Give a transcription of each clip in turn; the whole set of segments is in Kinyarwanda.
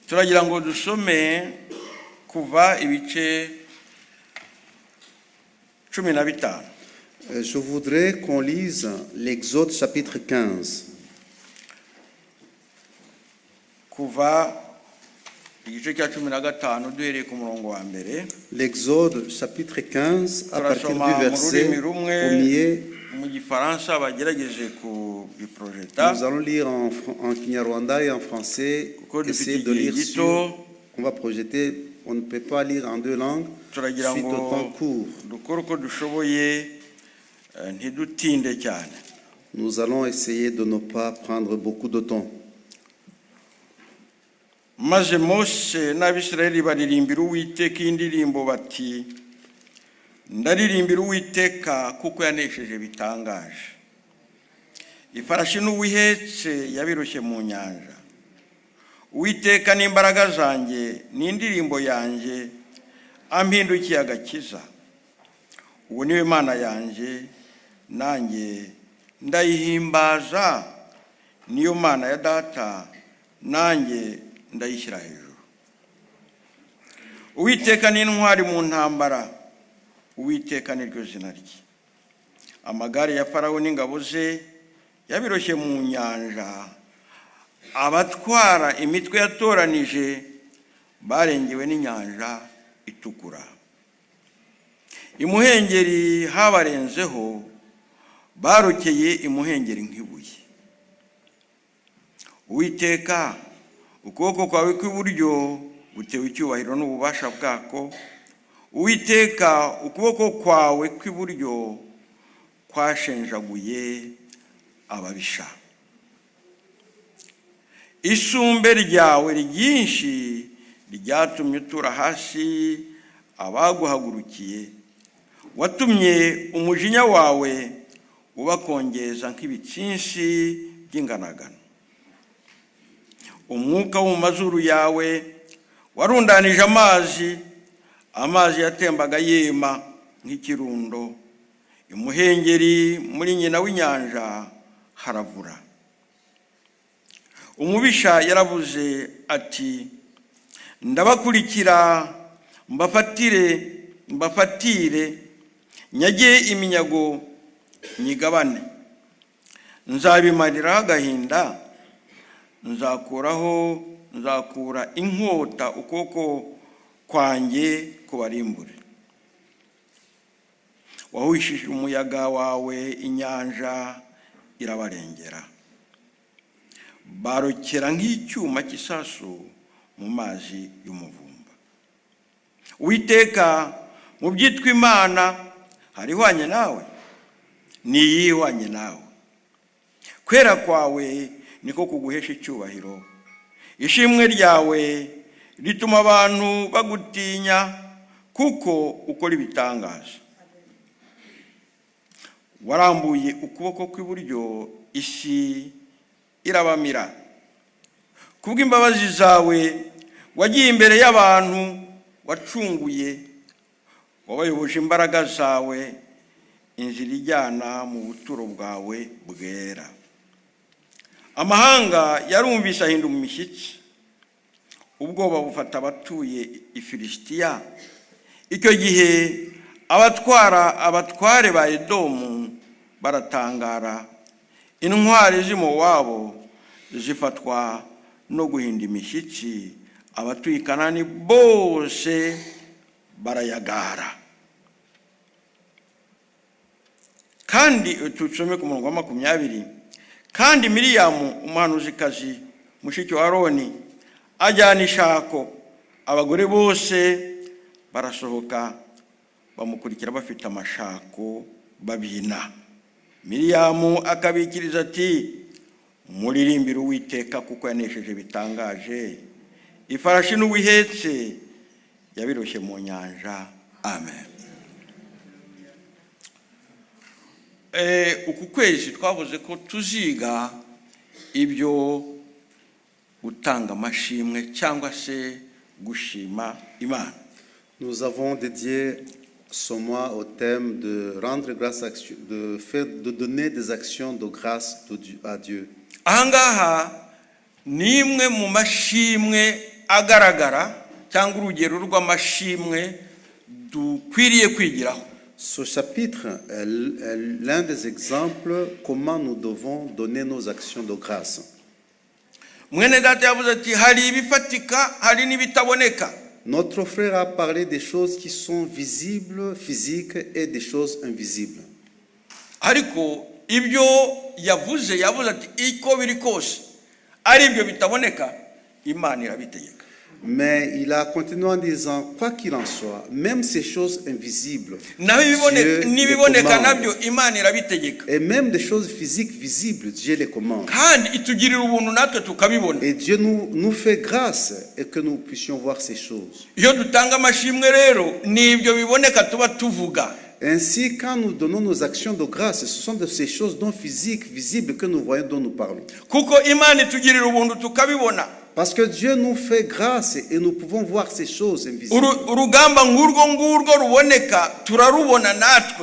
turagira ngo dusome kuva ibice 15. Je voudrais qu'on lise l'Exode chapitre 15. Kuva igice cya 15 duhereye ku murongo wa mbere. L'Exode chapitre 15 à partir Turasoma du mu verset rurimi rumwe 1er. mu gifaransa bagerageje kubiprojecta. Nous allons lire en Kinyarwanda et en français. Kuko dufite Essayez de igihe lire gito, sur. On va projeter. On ne peut pas lire en deux langues turagira suite au ngo temps court. dukore uko dushoboye ntidutinde cyane. Nous allons essayer de ne pas prendre beaucoup de temps. Maze Mose n'Abisirayeli baririmbira Uwiteka indirimbo bati, ndaririmbira Uwiteka kuko yanesheje bitangaje. Ifarashi n'uwihetse yabiroshye mu nyanja. Uwiteka n'imbaraga zanjye n'indirimbo yanjye ampindukiye agakiza. Uwo niwe Mana yanjye, nanjye ndayihimbaza, niyo Mana ya data, nanjye ndayishyira hejuru. Uwiteka ni intwari mu ntambara, Uwiteka niryo zina rye. Amagare ya Farawo n'ingabo ze yabiroshye mu nyanja. Abatwara imitwe yatoranije barengewe n'inyanja itukura. Imuhengeri habarenzeho, barokeye imuhengeri nk'ibuye. Uwiteka, ukuboko kwawe kw'iburyo gutewe icyubahiro n'ububasha bwako. Uwiteka, ukuboko kwawe kw'iburyo kwashenjaguye ababisha. Isumbe ryawe ryinshi ryatumye utura hasi abaguhagurukiye. Watumye umujinya wawe ubakongeza nk'ibitsinsi by'inganagano. Umwuka wo mu mazuru yawe warundanije amazi, amazi yatembaga yema nk'ikirundo. Imuhengeri muri nyina w'inyanja haravura. Umubisha yaravuze ati, ndabakurikira mbafatire nyage iminyago nyigabane. Nzabimariraho agahinda, nzakura inkota ukuboko kwanjye kubarimbure. Wahwishije umuyaga wawe, inyanja irabarengera. Barokera nk'icyuma cy'isasu mu mazi y'umuvumba. Uwiteka, mu byitwa Imana harihwanye nawe? Niyihwanye nawe? Kwera kwawe niko kuguhesha icyubahiro. Ishimwe ryawe rituma abantu bagutinya kuko ukora ibitangaza. Warambuye ukuboko kw'iburyo, isi irabamira. Kubw'imbabazi zawe wagiye imbere y'abantu, wacunguye. Wabayoboje imbaraga zawe inzira ijyana mu buturo bwawe bwera. Amahanga yarumvise ahinda umushyitsi. Ubwoba bufata abatuye i Filisitiya. Icyo gihe abatware ba Edomu baratangara. Intwari z'i Mowabu zifatwa no guhinda imishyitsi. Abatuye i Kanani bose barayagara. Kandi tusome ku murongo wa 20. Kandi Miriyamu umuhanuzikazi mushiki wa Aroni ajyana ishako. Abagore bose barasohoka bamukurikira bafite amashako babyina. Miriyamu akabikiriza ati, muririmbire Uwiteka kuko yanesheje bitangaje. Ifarashi n'uwihetse yabiroshye mu nyanja. Amen. Uku kwezi twavuze ko tuziga ibyo gutanga amashimwe cyangwa se gushima Imana. Nous avons dédié ce mois au thème de rendre grâce, de donner des actions de grâce à Dieu. Ahangaha ni imwe mu mashimwe agaragara cyangwa urugero rw'amashimwe dukwiriye kwigiraho. Ce chapitre est l'un des exemples comment nous devons donner nos actions de grâce. Mwene data yavuze ati hari ibifatika hari n'ibitaboneka. Notre frère a parlé des choses qui sont visibles, physiques, et des choses invisibles. Ariko ibyo yavuze ati iko biri kose ari ibyo bitaboneka Imana irabitegeka. Mais il a continué en disant, quoi qu'il en soit, même ces choses invisibles, naho nibiboneka nabyo Imana irabitegeka. Et même des choses physiques visibles, Dieu les commande. Kandi itugirira ubuntu natwe tukabibona. Et Dieu nous fait grâce et que nous puissions voir ces choses. Iyo dutanga amashimwe rero nibyo biboneka tuba tuvuga. Ainsi, quand nous donnons nos actions de grâce, ce sont de ces choses non physiques, visibles que nous voyons, dont nous parlons. Kuko Imana itugirira ubuntu tukabibona. Parce que Dieu nous fait grâce et nous pouvons voir ces choses invisibles.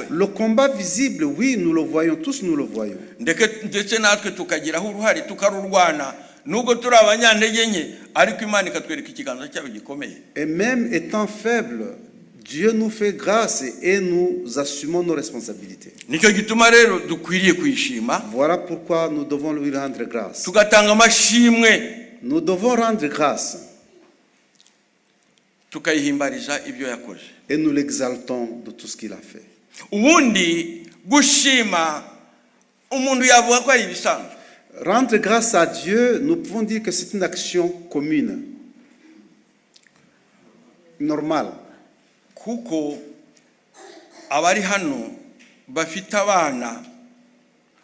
Le combat visible, oui, nous le voyons, tous nous le voyons. Et même étant faibles, Dieu nous fait grâce et nous assumons nos responsabilités. Voilà pourquoi nous devons lui rendre grâce. Nous devons rendre grâce. Et nous l'exaltons de tout ce qu'il a fait. Rendre grâce à Dieu, nous pouvons dire que c'est une action commune, normale. Kuko abari hano bafite abana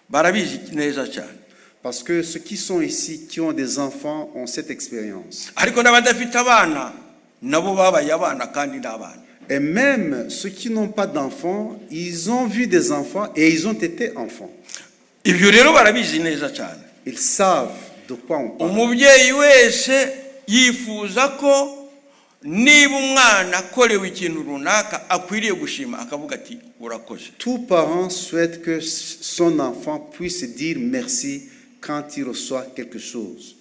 barabizi neza cyane. Parce que ceux qui sont ici, qui ont des enfants, ont cette expérience. Et même ceux qui n'ont pas d'enfants, ils ont vu des enfants et ils ont été enfants. Ils savent de quoi on parle. Tout parent souhaite que son enfant puisse dire merci quand il reçoit quelque chose.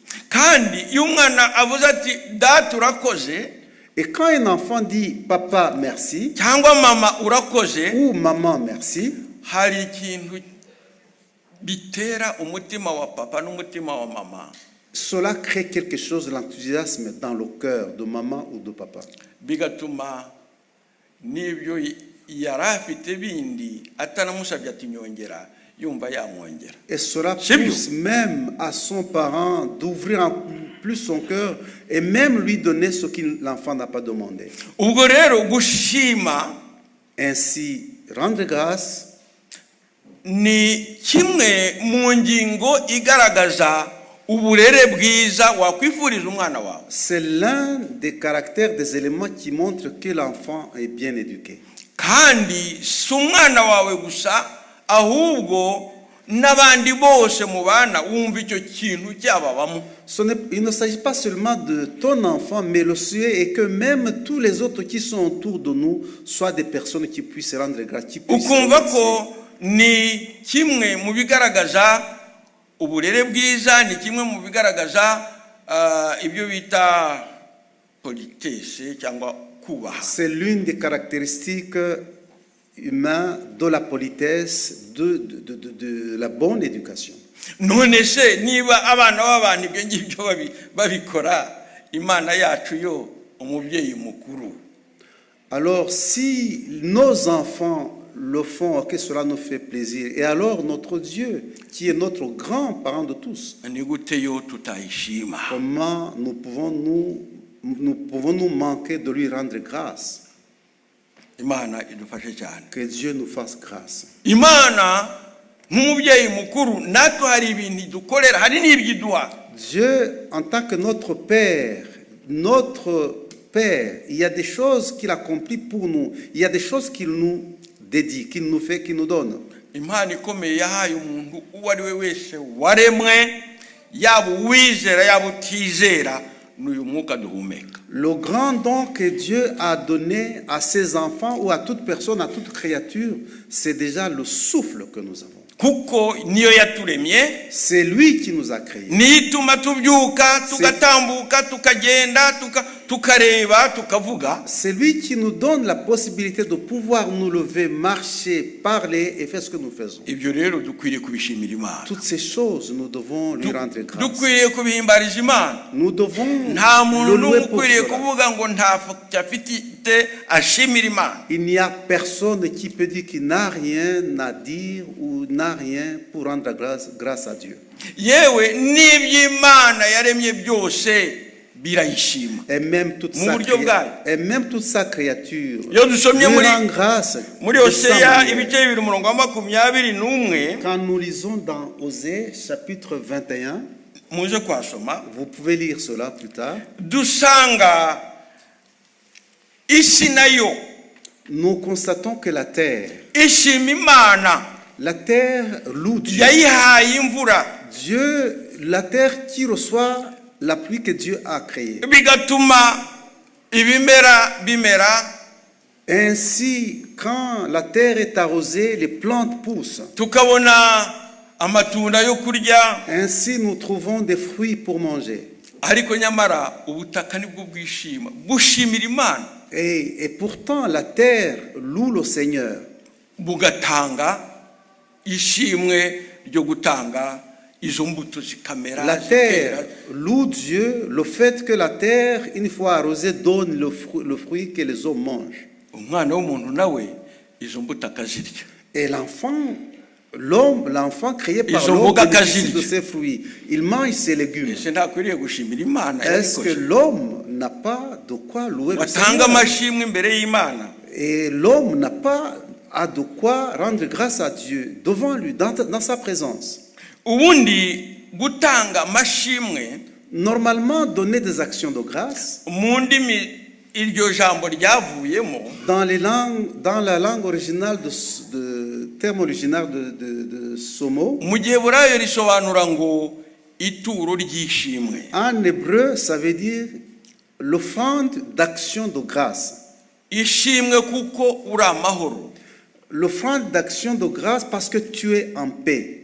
Et quand un enfant dit papa merci ou maman merci, cela crée quelque chose de l'enthousiasme dans le cœur de maman ou de papa. Et cela pousse même à son parent d'ouvrir en plus son cœur et même lui donner ce que l'enfant n'a pas demandé. Ainsi, rendre grâce ni kimwe mu ngingo igaragaza uburere bwiza wakwifuriza umwana wawe. C'est l'un des caractères, des éléments qui montrent que l'enfant est bien éduqué. Kandi si umwana wawe gusa ahubwo n'abandi bose mu bana wumva icyo kintu cyababamo. Il ne s'agit pas seulement de ton enfant, mais le souhait est que même tous les autres qui sont autour de nous soient des personnes qui puissent rendre grâce. Ukumva ko ni kimwe mu bigaragaza uburere bwiza, ni kimwe mu bigaragaza ibyo bita politesse cyangwa kubaha. C'est l'une des caractéristiques humaines de la politesse, de la bonne éducation. None se niba abana b'abantu ibyo ngibyo babikora, Imana yacu yo umubyeyi mukuru. Alors si nos enfants le font, que cela nous fait plaisir. Et alors notre Dieu, qui est notre grand parent de tous, comment nous pouvons nous manquer de lui rendre grâce? Que Dieu nous fasse grâce. Dieu, en tant que notre Père, il y a des choses qu'il accomplit pour nous. Il y a des choses qu'il nous dédie, qu'il nous fait, qu'il nous donne. Le grand don que Dieu a donné à ses enfants ou à toute personne, à toute créature, c'est déjà le souffle que nous avons. kuko niyo yaturemye. C'est lui qui nous a créés. Nituma tubyuka tugatambuka tukagenda tukareba tukavuga. C'est lui qui nous donne la possibilité de pouvoir nous lever, marcher, parler et faire ce que nous faisons. Ibyo rero dukwiriye kubishimira Imana. Toutes ces choses nous devons lui rendre grâce. Dukwiriye kubihimbariza Imana. Nous devons nta le muntu louer pour ukwiriye cela. kuvuga ngo ntafite ashimira Imana. Il n'y a personne qui peut dire qu'il n'a rien à dire ou n'a rien pour rendre grâce à Dieu. Yewe n'iby'Imana yaremye byose birayishima. Et même toute sa créature Yo dusomye lui muri rend grâce. muri Hoseya ibice 2:21. Quand nous lisons dans Osée chapitre 21, Muje kwasoma. vous pouvez lire cela plus tard. Dusanga isi nayo Nous constatons que la terre loue Dieu. yayihaye imvura. Dieu, la terre qui reçoit la pluie que Dieu a créée. Bigatuma ibimera bimera. Ainsi, quand la terre est arrosée, les plantes poussent. Tukabona amatunda yo kurya. Ainsi, nous trouvons des fruits pour manger. Ariko nyamara ubutaka nibwo bwishima bushimira Imana. Et pourtant, la terre loue le Seigneur. Bugatanga ishimwe ryo gutanga izo mbuto zikamera. La terre loue Dieu, le fait que la terre, une fois arrosée, donne le fruit que les hommes mangent. Umwana w'umuntu nawe izo mbuto akazirya. Et l'enfant créé par l'homme bénéficie de ses fruits. Il mange ses légumes. Est-ce que l'homme n'a pas de quoi louer le Seigneur? Et l'homme n'a pas de quoi rendre grâce à Dieu devant lui, dans sa présence. Normalement, donner des actions de grâce, dans la langue originale terme original de Somo, en hébreu, ça veut dire l'offrande d'action de grâce. L'offrande d'action de grâce parce que tu es en paix.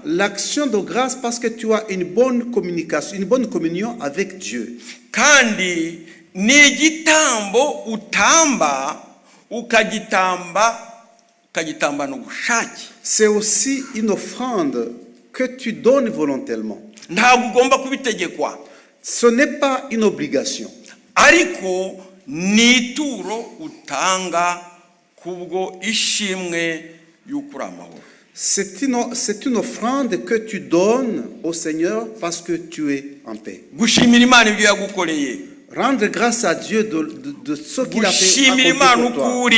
L'action de grâce parce que tu as une bonne communication, une bonne communion avec Dieu. Kandi ni igitambo utamba ukagitamba n'ubushake. C'est aussi une offrande que tu donnes volontairement. Ntabwo ugomba kubitegekwa. Ce n'est pas une obligation. Ariko ni ituro utanga kubwo ishimwe y'ukuri amahoro. C'est une offrande que tu donnes au Seigneur parce que tu es en paix. Gushimira Imana ibyo yagukoreye. Rendre grâce à Dieu de ce qu'il a fait pour toi.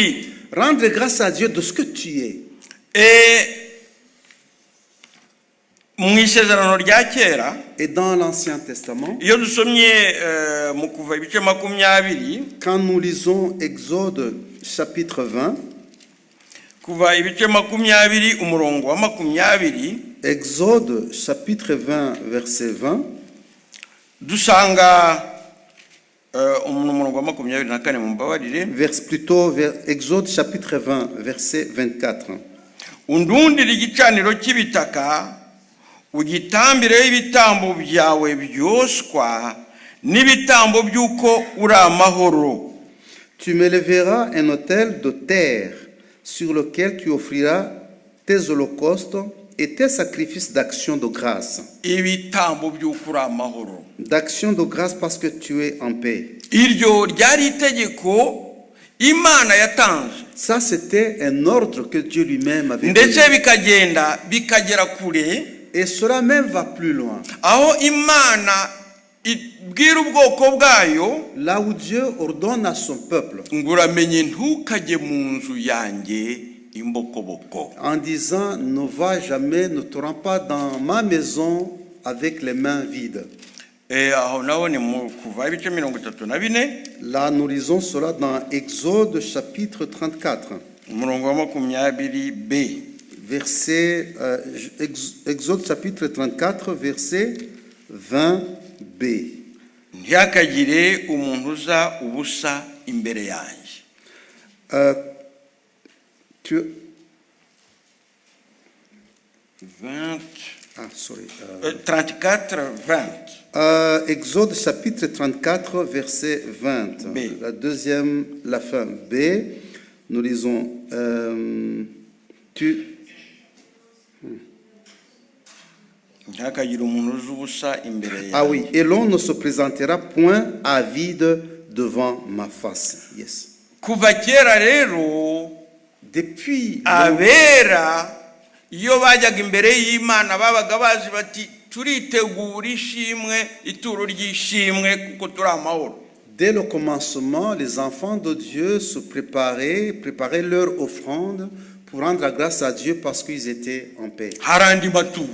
Rendre grâce à Dieu de ce que tu es. Et dans l'Ancien Testament, quand nous lisons Exode chapitre 20, Exode chapitre 20 verset 20, Exode chapitre 20 verset 24. Undundira igicaniro cy'ibitaka ugitambireho ibitambo byawe byoswa n'ibitambo by'uko uri amahoro. Tu m'élèveras un autel de terre sur lequel tu offriras tes holocaustes et tes sacrifices d'action de grâce. Ibitambo by'uko uri amahoro. D'action de grâce parce que tu es en paix. Iryo ryari itegeko Imana yatanze. Ça c'était un ordre que Dieu lui-même avait donné. Ndetse bikagera kure. Et cela même va plus loin. Aho Imana ibwira ubwoko bwayo. Là où Dieu ordonne à son peuple. Nguramenye ntukajye mu nzu yanjye imbokoboko. En disant ne va jamais, ne te rends pas dans ma maison avec les mains vides. Là, nous lisons cela dans Exode chapitre 34. Verset, Exode chapitre 34, verset 20b. ntihakagire umuntu uza ubusa imbere yanjye. Tu 20 sorry. 34, 20. Exode chapitre 34, verset 20. B. La deuxième, la fin. B. Nous lisons. Ah oui, et l'on ne se présentera point à vide devant ma face. Yes. Depuis abera iyo bajyaga imbere y'Imana babaga bazi bati turitegura ishimwe ituro ry'ishimwe kuko turi amahoro. Dès le commencement, les enfants de Dieu se préparaient leur offrande pour rendre grâce à Dieu parce qu'ils étaient en paix. Harandi maturo.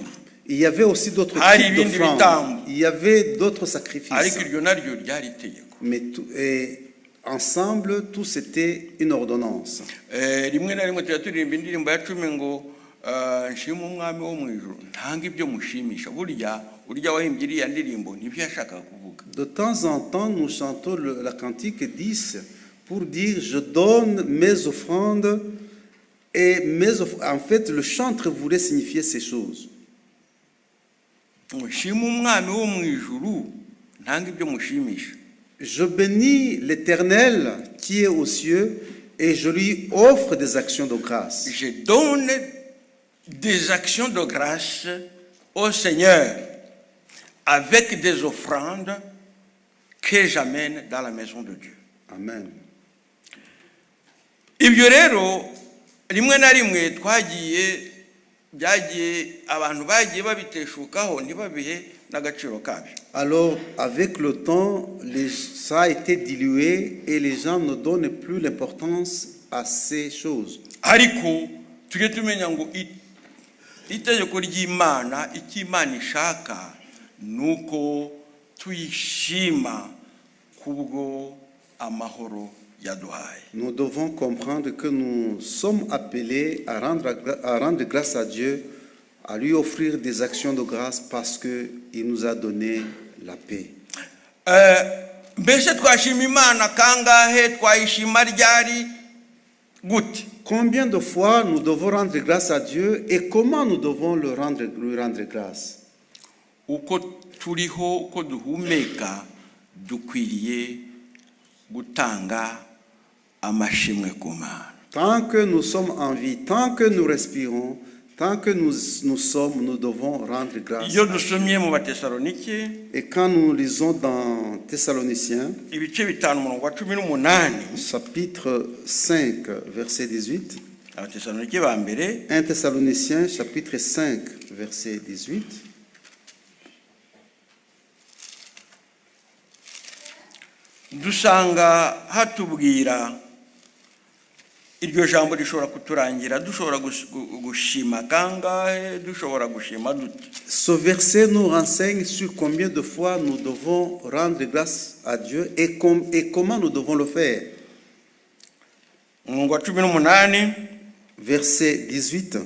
Il y avait aussi d'autres types d'offrandes. Il y avait d'autres sacrifices. Mais ensemble, tout c'était une ordonnance. De temps en temps, nous chantons la cantique 10 pour dire je donne mes offrandes et en fait le chantre voulait signifier ces choses. Je bénis l'Éternel qui est aux cieux et je lui offre des actions de grâce. Je donne des actions de grâce au Seigneur avec des offrandes que j'amène dans la maison de Dieu. Amen. Ibyo rero rimwe na rimwe twagiye byagiye abantu bagiye babiteshukaho ntibabihe n'agaciro kabyo. Alors avec le temps ça a été dilué et les gens ne donnent plus l'importance à ces choses. Ariko tujye tumenya ngo itegeko ry'Imana icyo Imana ishaka nuko tuyishima kubwo amahoro yaduhaye. Nous devons comprendre que nous sommes appelés à rendre grâce à Dieu, à lui offrir des actions de grâce parce que il nous a donné la paix. Mbese twashima Imana kangahe twayishima ryari gute? Combien de fois nous devons rendre grâce à Dieu et comment nous devons lui rendre grâce? Uko turiho uko duhumeka dukwiriye gutanga amashimwe ku Mana. Tant que nous sommes en vie, tant que nous respirons, tant que nous sommes, nous devons rendre grâce. Iyo dusomye mu Batesalonike, et quand nous lisons dans Thessaloniciens, ibice 5 umurongo wa 18, chapitre 5 verset 18. Abatesalonike ba mbere, 1 Thessaloniciens chapitre 5 verset 18. Dusanga hatubwira iryo jambo rishobora kuturangira dushobora gushima kangahe dushobora gushima dute. Ce verset nous renseigne sur combien de fois nous devons rendre grâce à Dieu et comment nous devons le faire. Umurongo wa 18 verset 18.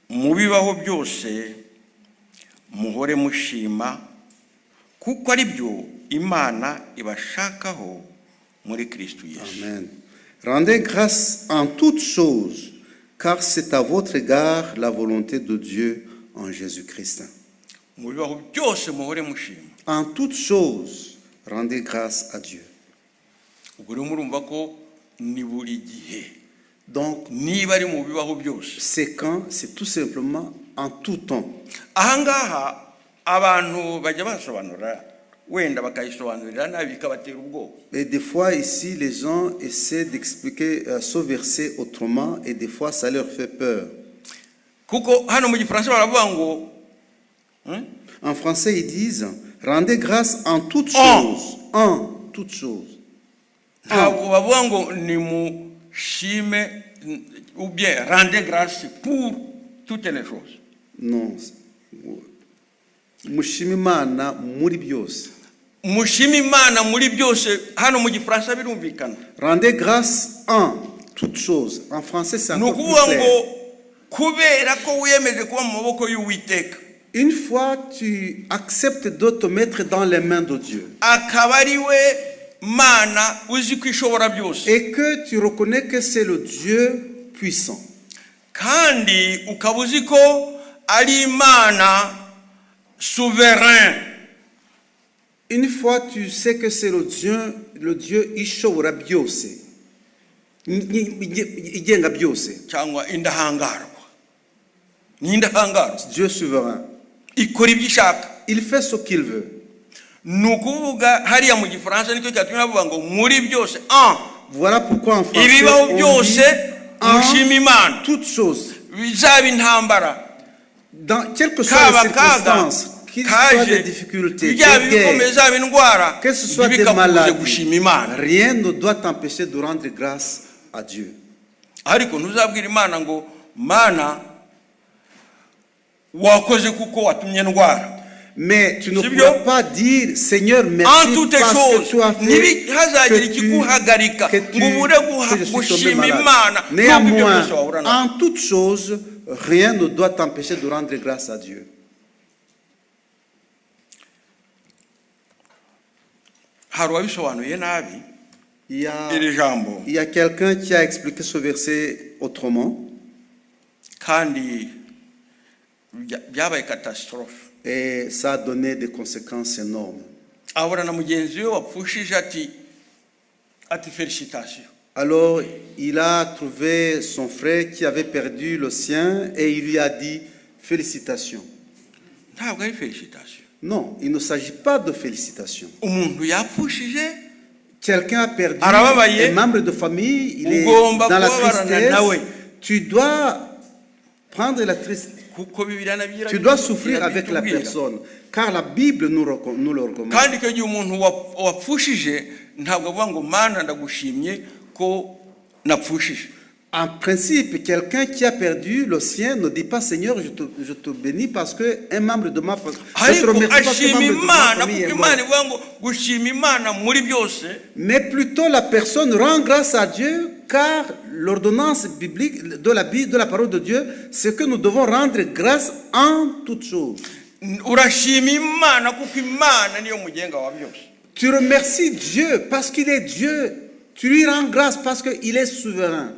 Mu bibaho byose muhore mushima kuko ari byo Imana ibashakaho muri Kristo Yesu. Amen. Rendez grâce en toutes choses, car c'est à votre égard la volonté de Dieu en Jésus-Christ. Mu bibaho byose muhore mushima. En toutes choses, rendez grâce à Dieu. Ubwo rero murumva ko ni buri gihe. Donc, niba ari mu bibaho byose. C'est quand, c'est tout simplement en tout temps. Ahangaha abantu bajya basobanura wenda bakayisobanurira nabi bikabatera ubwoba. Et des fois ici les gens essaient d'expliquer ce verset autrement et des fois ça leur fait peur. Kuko hano mu Gifaransa baravuga ngo en français ils disent rendez grâce en toutes choses. En toutes choses. Ntabwo bavuga ngo ni mushime ou bien rendez grâce pour toutes les choses. Non. Mushima Imana muri byose. Mushima Imana muri byose hano mu Gifaransa birumvikana. Rendez grâce en toutes choses. En français c'est encore plus clair. Nukuvuga ngo kubera ko wiyemeje kuba mu maboko y'Uwiteka. Une fois tu acceptes de te mettre dans les mains de Dieu. Et que tu reconnais que c'est le Dieu puissant. Kandi ukabuziko ali Imana souverain. Une fois tu sais que c'est le Dieu ishobora byose. Igenga byose. Cyangwa indahangarwa. Ni indahangarwa. Dieu souverain. Ikora ibyo ishaka. Il fait ce qu'il veut. Nukuvuga hariya mu gifaransa nicyo cyatumye bavuga ngo muri byose Voilà pourquoi en français ibibaho byose mushima Imana. Toutes choses. Bizaba intambara. Dans quelque soit les circonstances, qu'il soit des difficultés, des guerres, que ce soit des maladies, rien ne doit t'empêcher de rendre grâce à Dieu. Ariko ntuzabwira Imana ngo Mana wakoze kuko watumye ndwara. Mais tu ne pourras pas dire Seigneur merci parce que tu as fait que je suis tombé malade. Néanmoins, en toute chose, rien ne doit t'empêcher de rendre grâce à Dieu. Il y a quelqu'un qui a expliqué ce verset autrement. Et ça a donné des conséquences énormes. Alors, il a trouvé son frère qui avait perdu le sien et il lui a dit félicitations. Non, il ne s'agit pas de félicitations. Quelqu'un a perdu un membre de famille, il est dans la tristesse. Tu dois prendre la tristesse. Tu dois souffrir avec la personne, car la Bible nous le recommande. En principe, quelqu'un qui a perdu le sien ne dit pas Seigneur, je te bénis parce que un membre de ma famille. Je te remercie parce que un membre de ma famille est mort. Mais plutôt la personne rend grâce à Dieu, car l'ordonnance biblique de la parole de Dieu, c'est que nous devons rendre grâce en toutes choses. Tu remercies Dieu parce qu'il est Dieu. Tu lui rends grâce parce qu'il est souverain.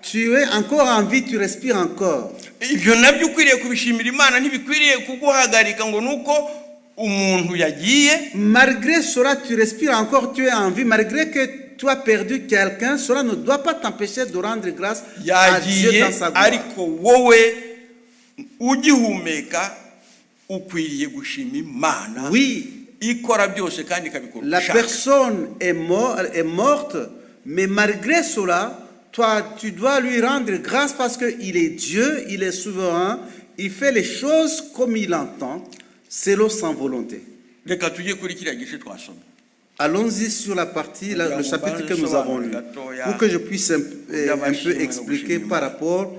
Tu es encore en vie, tu respires encore. Malgré cela, tu respires encore, tu es en vie. Malgré que tu as perdu quelqu'un, cela ne doit pas t'empêcher de rendre grâce à Dieu dans sa gloire. Oui. La personne est morte, mais malgré cela, toi, tu dois lui rendre grâce parce qu'il est Dieu, il est souverain, il fait les choses comme il entend, selon sa volonté. Allons-y sur la partie, le chapitre que nous avons lu, pour que je puisse un peu expliquer par rapport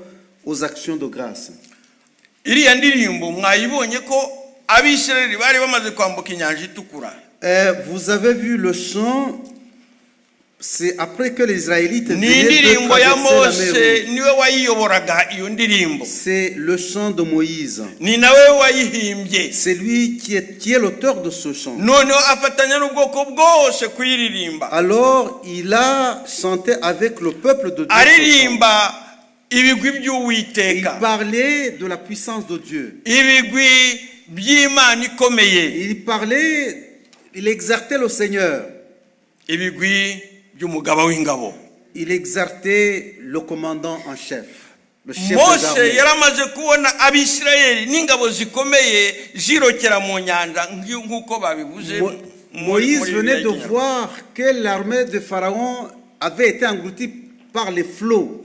aux actions de grâce. Vous avez vu le chant, c'est après que les Israélites venaient de traverser la mer. C'est le chant de Moïse. C'est lui qui est l'auteur de ce chant. Alors il a chanté avec le peuple de Dieu. Il parlait de la puissance de Dieu. Il parlait, il exaltait le Seigneur. Il exaltait le commandant en chef, le chef des armées. Moïse venait de voir que l'armée de Pharaon avait été engloutie par les flots.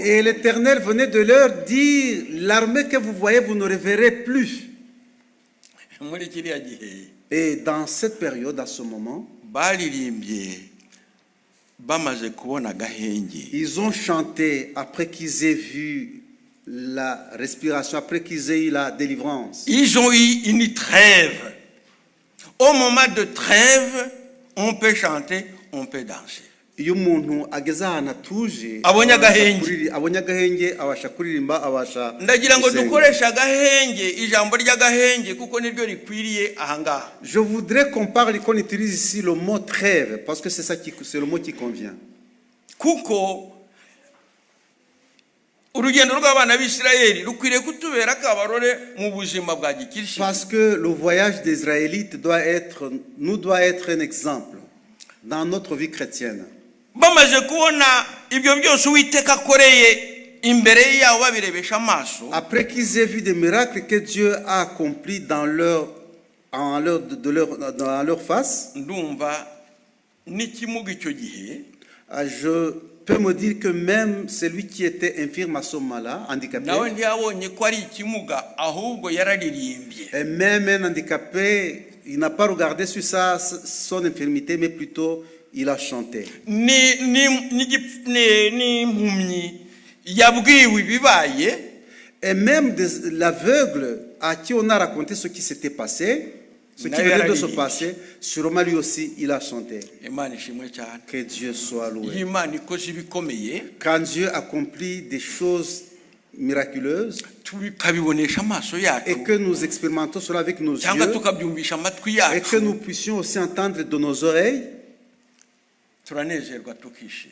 Et l'Éternel venait de leur dire, l'armée que vous voyez, vous ne reverrez plus. Et dans cette période, à ce moment, ils ont chanté après qu'ils aient vu la respiration, après qu'ils aient eu la délivrance. Ils ont eu une trêve. Au moment de trêve, on peut chanter, on peut danser. iyo umuntu ageze ahantu atuje abonye agahenge abasha kuririmba abasha ndagira ngo dukoresha agahenge ijambo ry'agahenge kuko niryo rikwiriye ahangaha. Je voudrais qu'on utilise ici le mot trêve parce que c'est le mot qui convient. Kuko urugendo rw'abana b'Isirayeli rukwiriye kutubera akabarore mu buzima bwa gikristo. Parce que le voyage des Israélites doit être un exemple dans notre vie chrétienne. Bamaze kubona ibyo byose Uwiteka akoreye imbere yabo babirebesha amaso. Après qu'ils aient vu des miracles que Dieu a accomplis dans leur face, ndumva n'ikimuga icyo gihe je peux me dire que même celui qui était infirme à ce moment-là, handicapé, nawe ntiyabonye ko ari ikimuga ahubwo yararirimbye. Et même un handicapé, il n'a pas regardé sur son infirmité, mais plutôt il a chanté. Et même l'aveugle à qui on a raconté ce qui s'était passé, ce qui venait de se passer, sûrement lui aussi il a chanté. Que Dieu soit loué. Quand Dieu accomplit des choses miraculeuses et que nous expérimentons cela avec nos yeux et que nous puissions aussi entendre de nos oreilles,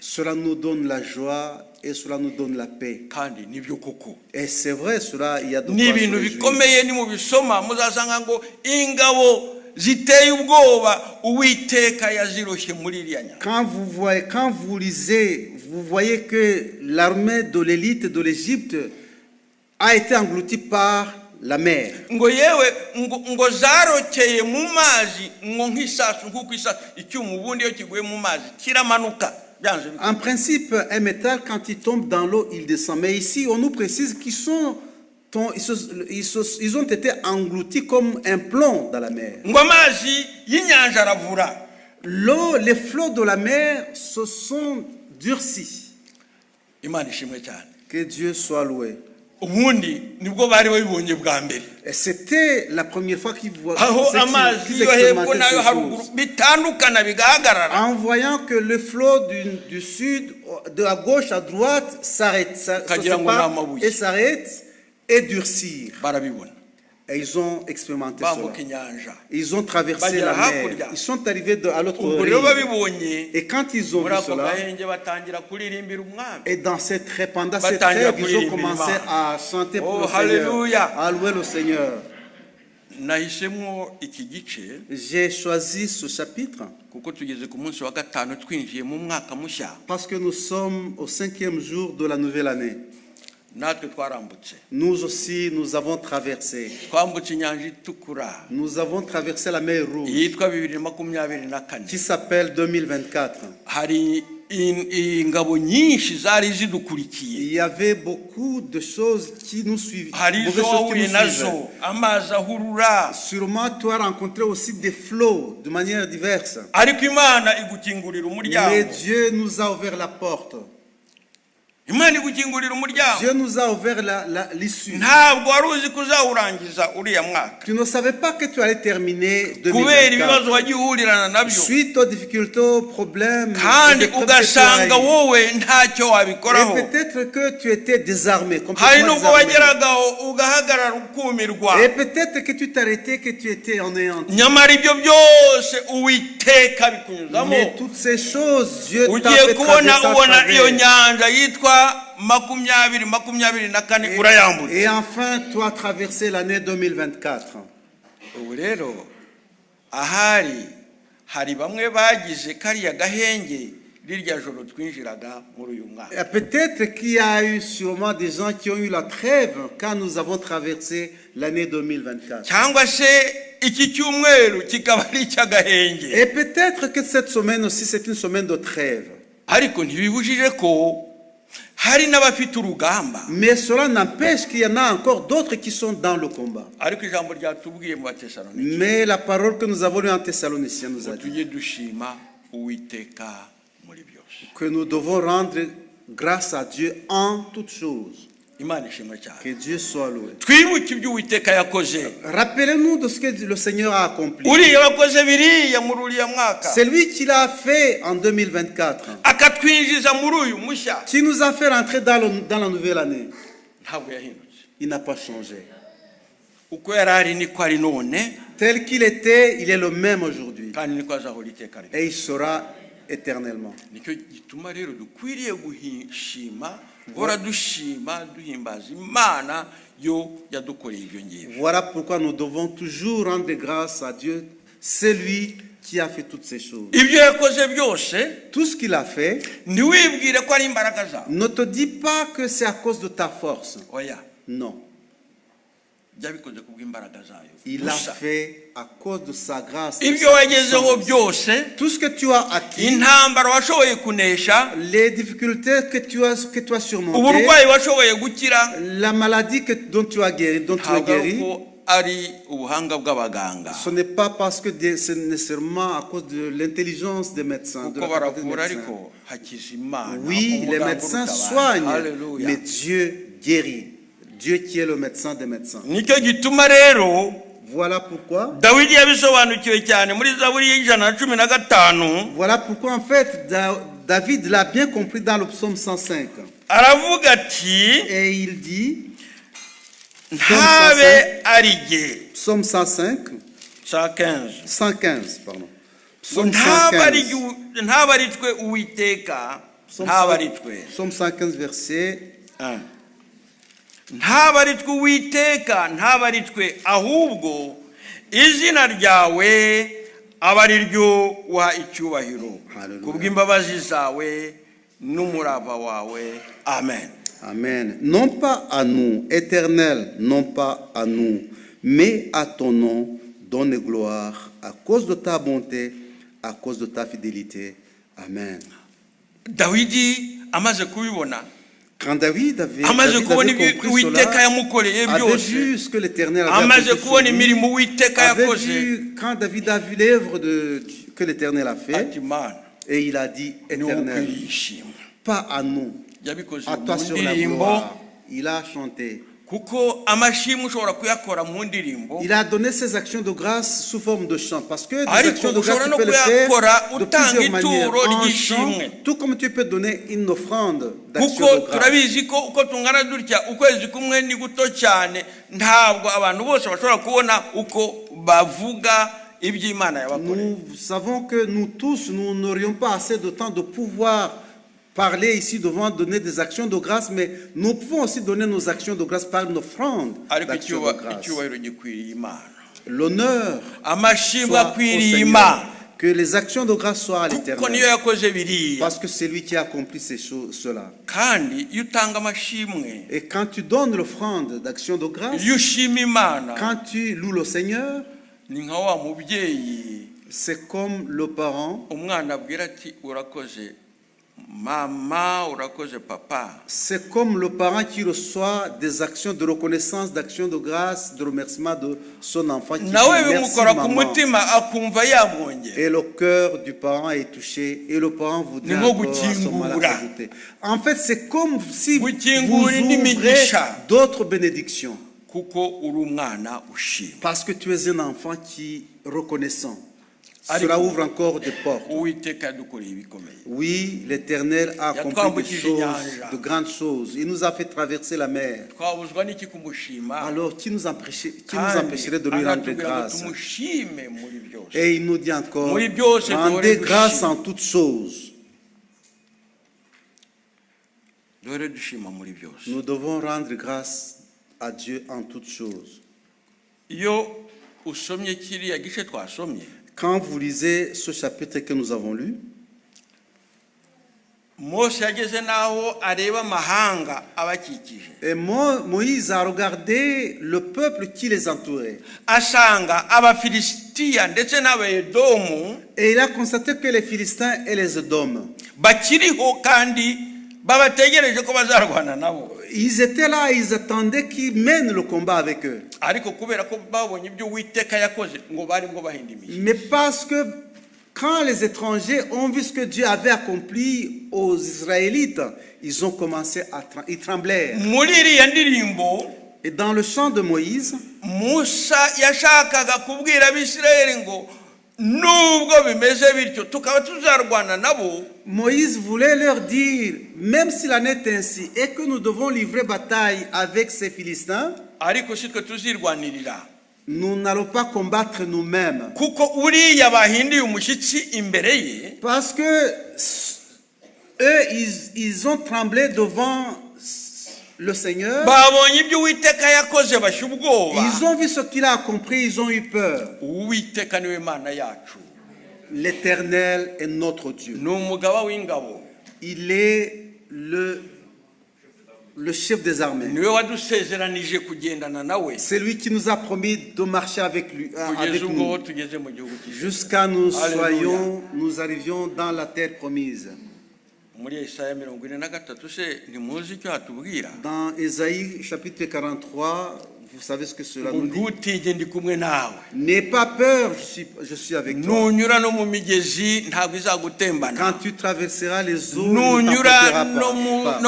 cela nous donne la joie et cela nous donne la paix. Et c'est vrai, cela, il y a de quoi se quand vous lisez, vous voyez que l'armée de l'élite de l'Égypte a été engloutie par la mer. En principe, un métal, quand il tombe dans l'eau, il descend. Mais ici, on nous précise qu'ils ont été engloutis comme un plomb dans la mer. L'eau, les flots de la mer se sont durcis. Que Dieu soit loué. Et c'était la première fois qu'ils en voyant que le flot du sud, de la gauche à droite, s'arrête et durcir. Et ils ont expérimenté cela. Ils ont traversé la mer. Ils sont arrivés à l'autre rive. Et quand ils ont vu cela, et dans cette trêve, ils ont commencé à chanter pour le Seigneur, à louer le Seigneur. J'ai choisi ce chapitre parce que nous sommes au 5e jour de la nouvelle année. Nous aussi, nous avons traversé. Nous avons traversé la mer Rouge qui s'appelle 2024. Il y avait beaucoup de choses qui nous suivent. Sûrement, tu as rencontré aussi des flots de manière diverse. Mais Dieu nous a ouvert la porte. Dieu nous a ouvert l'issue. Tu ne savais pas que tu allais terminer 2024 suite aux difficultés, aux problèmes, et peut-être que tu étais désarmé, complètement désarmé. Et peut-être que tu t'arrêtais, que tu étais anéanti. Mais toutes ces choses, Dieu t'a fait traverser. Et enfin, tu as traversé l'année 2024. Et peut-être qu'il y a eu sûrement des gens qui ont eu la trêve quand nous avons traversé l'année 2024. Et peut-être que cette semaine aussi, c'est une semaine de trêve. Mais cela n'empêche qu'il y en a encore d'autres qui sont dans le combat. Mais la parole que nous avons lue en Thessaloniciens nous a dit que nous devons rendre grâce à Dieu en toutes choses. Que Dieu soit loué. Rappelez-nous de ce que le Seigneur a accompli. C'est lui qui l'a fait en 2024. Qui nous a fait rentrer dans la nouvelle année. Il n'a pas changé. Tel qu'il était, il est le même aujourd'hui. Et il sera éternellement. Voilà pourquoi nous devons toujours rendre grâce à Dieu. C'est lui qui a fait toutes ces choses. Tout ce qu'il a fait, ne te dis pas que c'est à cause de ta force. Non. Il a fait à cause de sa grâce. Tout ce que tu as acquis, les difficultés que tu as surmontées, la maladie dont tu as guéri, ce n'est pas parce que c'est nécessairement à cause de l'intelligence des médecins. Oui, les médecins soignent, mais Dieu guérit. Dieu qui est le médecin des médecins. Voilà pourquoi. Voilà pourquoi en fait David l'a bien compris dans le psaume 105. Et il dit, psaume 105, 115, pardon. Psaume 115, verset 1. ntabaritwe uwiteka ntabaritwe ahubwo izina ryawe abariryo wa icyubahiro kubw'imbabazi zawe n'umurava wawe. Amen. Amen. Non pas à nous, Éternel, non pas à nous, mais à ton nom donne gloire à cause de ta bonté, à cause de ta fidélité. Amen. Dawidi amaze kubibona. Quand David avait compris cela, avait vu ce que l'Éternel avait vu, quand David a vu l'œuvre que l'Éternel a fait, et il a dit, Éternel, pas à nous, à toi sur la gloire. Il a chanté. Il a donné ses actions de grâce sous forme de chant. Parce que des actions de grâce, tu peux le faire de plusieurs manières. En chant, tout comme tu peux donner une offrande d'action de grâce. Nous savons que nous tous, nous n'aurions pas assez de temps de pouvoir parler ici devant donner des actions de grâce, mais nous pouvons aussi donner nos actions de grâce par une offrande d'action de grâce. L'honneur soit au Seigneur. Que les actions de grâce soient à l'Éternel. Parce que c'est lui qui a accompli ces choses, cela. Et quand tu donnes l'offrande d'action de grâce, quand tu loues le Seigneur, c'est comme le parent. C'est comme le parent qui reçoit des actions de reconnaissance, d'actions de grâce, de remerciement de son enfant qui dit merci maman. Et le cœur du parent est touché et le parent voudrait encore à son malade ajouter. En fait, c'est comme si vous ouvrez d'autres bénédictions. Parce que tu es un enfant qui est reconnaissant. Cela ouvre encore des portes. Oui, l'Éternel a accompli des choses, de grandes choses. Il nous a fait traverser la mer. Alors, qui nous empêcherait de lui rendre grâce? Et il nous dit encore, rendez grâce en toutes choses. Nous devons rendre grâce à Dieu en toutes choses. Quand vous lisez ce chapitre que nous avons lu, et Moïse a regardé le peuple qui les entourait. Et il a constaté que les Philistins et les Édomes, ils étaient là, ils attendaient qu'ils mènent le combat avec eux. Mais parce que quand les étrangers ont vu ce que Dieu avait accompli aux Israélites, ils ont commencé à ils tremblaient. Et dans le chant de Moïse, Moïse voulait leur dire, même s'il en est ainsi, et que nous devons livrer bataille avec ces Philistins, nous n'allons pas combattre nous-mêmes. Parce que eux, ils ont tremblé devant le Seigneur. Ils ont vu ce qu'il a accompli, ils ont eu peur. L'Éternel est notre Dieu. Il est le chef des armées. C'est lui qui nous a promis de marcher avec lui, jusqu'à nous arrivions dans la terre promise. Dans Ésaïe chapitre 43, vous savez ce que cela nous dit. N'aie pas peur, je suis avec toi. Quand tu traverseras les eaux, ne t'emportera pas.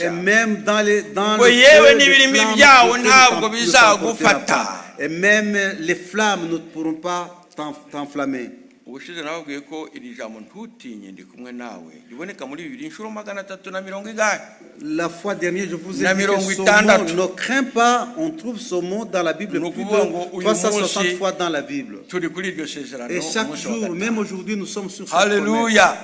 Et même dans le feu, et même les flammes ne pourront pas t'enflammer. La fois dernière, je vous ai dit que ce mot, ne crains pas, on trouve ce mot dans la Bible plus de 360 fois dans la Bible. Et chaque jour, même aujourd'hui, nous sommes sur cette promesse. Alléluia.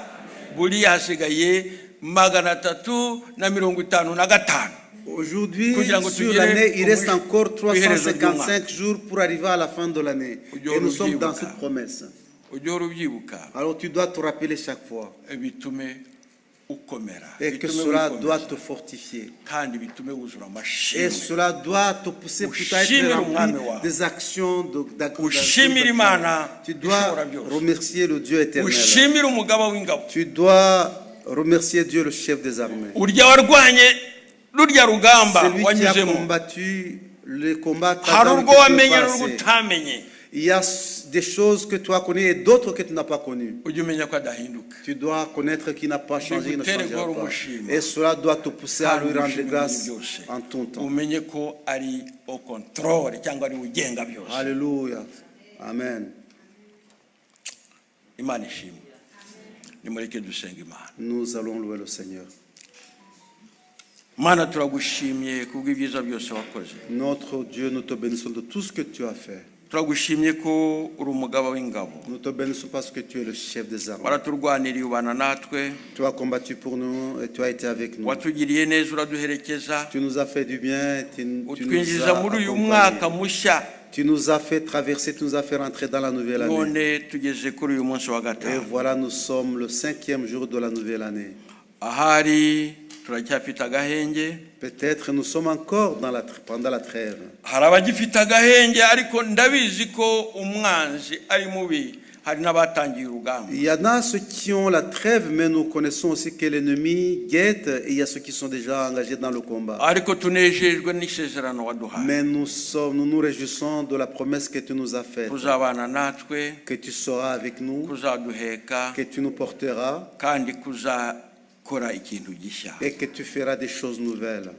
Aujourd'hui, sur l'année, il reste encore 355 jours pour arriver à la fin de l'année. Et nous sommes dans cette promesse. Alors tu dois te rappeler chaque fois. Et que cela doit te fortifier. Et cela doit te pousser plutôt à être rempli des actions d'accomplissement. Tu dois remercier le Dieu éternel. Tu dois remercier Dieu, le chef des armées. Celui qui a combattu le combat. Il y a des choses que tu as connues et d'autres que tu n'as pas connues. Tu dois connaître qu'il n'a pas changé, il ne changera pas. Et cela doit te pousser à lui rendre grâce en tout temps. Alléluia. Amen. Nous allons louer le Seigneur. Notre Dieu, nous te bénissons de tout ce que tu as fait. Nous te bénissons parce que tu es le chef des armées. Tu as combattu pour nous et tu as été avec nous. Tu nous as fait du bien, tu nous as fait traverser, tu nous as fait rentrer dans la nouvelle année. Et voilà, nous sommes le 5e jour de la nouvelle année. Peut-être nous sommes encore pendant la trêve. Il y en a ceux qui ont la trêve, mais nous connaissons aussi que l'ennemi guette et il y a ceux qui sont déjà engagés dans le combat. Mais nous nous réjouissons de la promesse que tu nous as faite. Que tu seras avec nous, que tu nous porteras et que tu feras des choses nouvelles.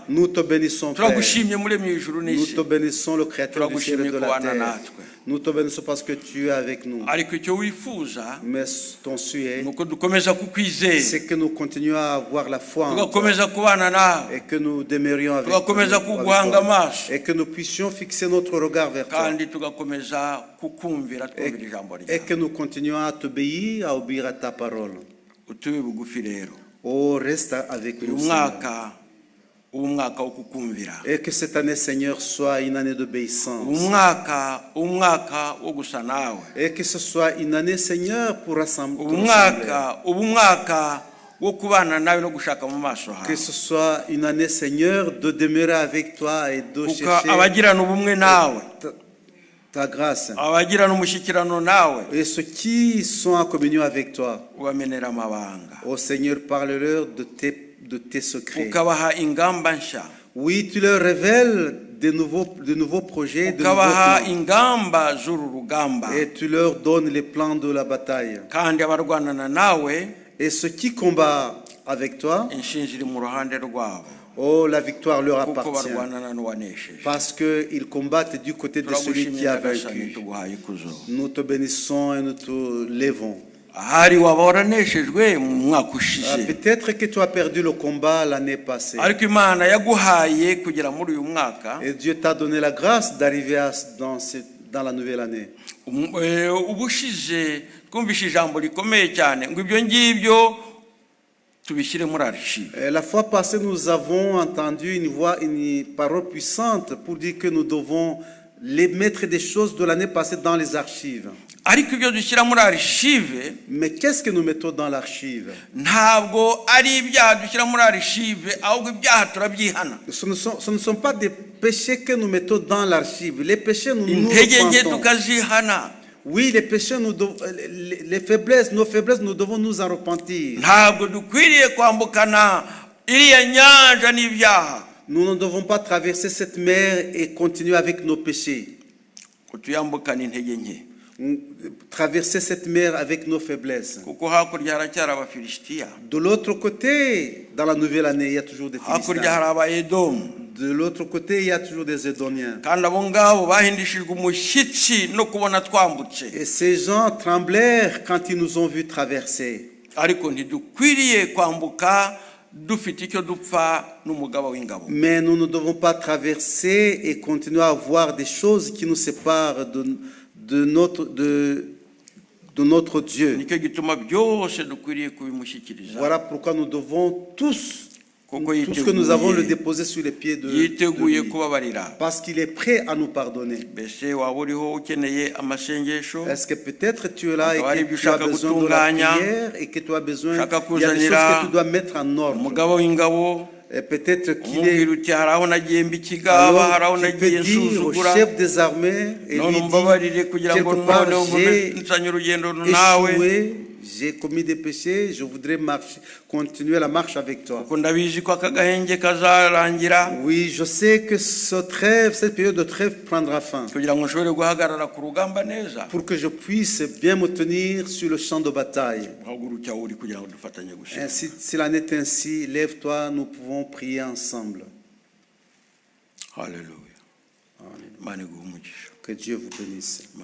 Nous te bénissons, Père. Nous te bénissons, le Créateur du ciel et de la terre. Nous te bénissons parce que tu es avec nous. Mais ton souhait, c'est que nous continuions à avoir la foi en toi et que nous demeurions avec toi et que nous puissions fixer notre regard vers toi et que nous continuions à t'obéir, à obéir à ta parole. Oh, reste avec nous, Seigneur. Et que cette année, Seigneur, soit une année d'obéissance. Et que ce soit une année, Seigneur, pour rassembler. Que ce soit une année, Seigneur, de demeurer avec toi et de chercher ta grâce. Et ceux qui sont en communion avec toi, ô Seigneur, parle-leur de tes secrets. Oui, tu leur révèles de nouveaux projets, de ukabaha nouveaux ingamba z'uru rugamba plans. Et tu leur donnes les plans de la bataille. kandi abarwanana nawe Et ceux qui combattent avec toi, inshinzi iri mu ruhande rwabo oh, la victoire leur kuko appartient. barwanana n'uwanesheje. Parce qu'ils combattent du côté de celui qui a vaincu. tuguhaye ikuzo. Nous te bénissons et nous te levons. ahari waba waraneshejwe mu mwaka ushize, Peut-être que tu as perdu le combat l'année passée. ariko Imana yaguhaye kugera muri uyu mwaka Et Dieu t'a donné la grâce d'arriver dans la nouvelle année. ubushize twumvise ijambo rikomeye cyane ngo ibyo ngibyo tubishyire muri archive. La fois passée, nous avons entendu une parole puissante pour dire que nous devons les mettre des choses de l'année passée dans les archives. ariko ibyo dushyira muri archive, Mais qu'est-ce que nous mettons dans l'archive? ntabwo ari ibyaha dushyira muri archive, ahubwo ibyaha turabyihana. Ce ne sont pas des péchés que nous mettons dans l'archive. Les péchés, nous intege nke repentons. tukazihana. Oui, les péchés, les faiblesses, nos faiblesses, nous devons nous en repentir. ntabwo dukwiriye kwambukana iriya nyanja n'ibyaha Nous ne devons pas traverser cette mer et continuer avec nos péchés. ngo tuyambukane intege nke, Traverser cette mer avec nos faiblesses. kuko hakurya haracyari abafilisitiya, De l'autre côté, dans la nouvelle année, il y a toujours des hakurya Philistins. hari abayedomu, De l'autre côté, il y a toujours des Édoniens. kandi abo ngabo bahindishijwe umushyitsi no kubona twambutse. Et ces gens tremblèrent quand ils nous ont vus traverser. ariko ntidukwiriye kwambuka dufite icyo dupfa n'umugaba w'ingabo. Mais nous ne devons pas traverser et continuer à avoir des choses qui nous séparent de notre Dieu. nicyo gituma byose dukwiriye kubimushyikiriza, Voilà pourquoi nous devons tout kuko ce que nous avons le déposer sur les pieds de yiteguye lui. kubabarira. Parce qu'il est prêt à nous pardonner. mbese waba uriho ukeneye amasengesho, Est-ce que peut-être tu es là et Akaba ari que ibyo tu as ushaka besoin de la gutunganya, prière et que tu as besoin, ushaka il y a des choses kuzanira que tu dois mettre en ordre. umugaba w'ingabo, Et peut-être qu'il est, umubwira uti hari aho nagiye mba ikigaba, hari aho alors tu nagiye peux dire au nsuzugura, chef des armées et none lui umbabarire dire, kugira ngo quelque part noneho j'ai nsanye urugendo nawe, échoué, j'ai commis des péchés, je voudrais continuer la marche avec toi. kuko ndabizi ko aka gahenge kazarangira, Oui, je sais que cette période de trêve prendra fin. kugira ngo nshobore guhagarara ku rugamba neza. Pour que je puisse bien me tenir sur le champ de bataille. Uhaguruke aho uri kugira ngo dufatanye gusenga. Ainsi, s'il en est ainsi, lève-toi, nous pouvons prier ensemble. Haleluya. Imana iguhe umugisha. Que Dieu vous bénisse.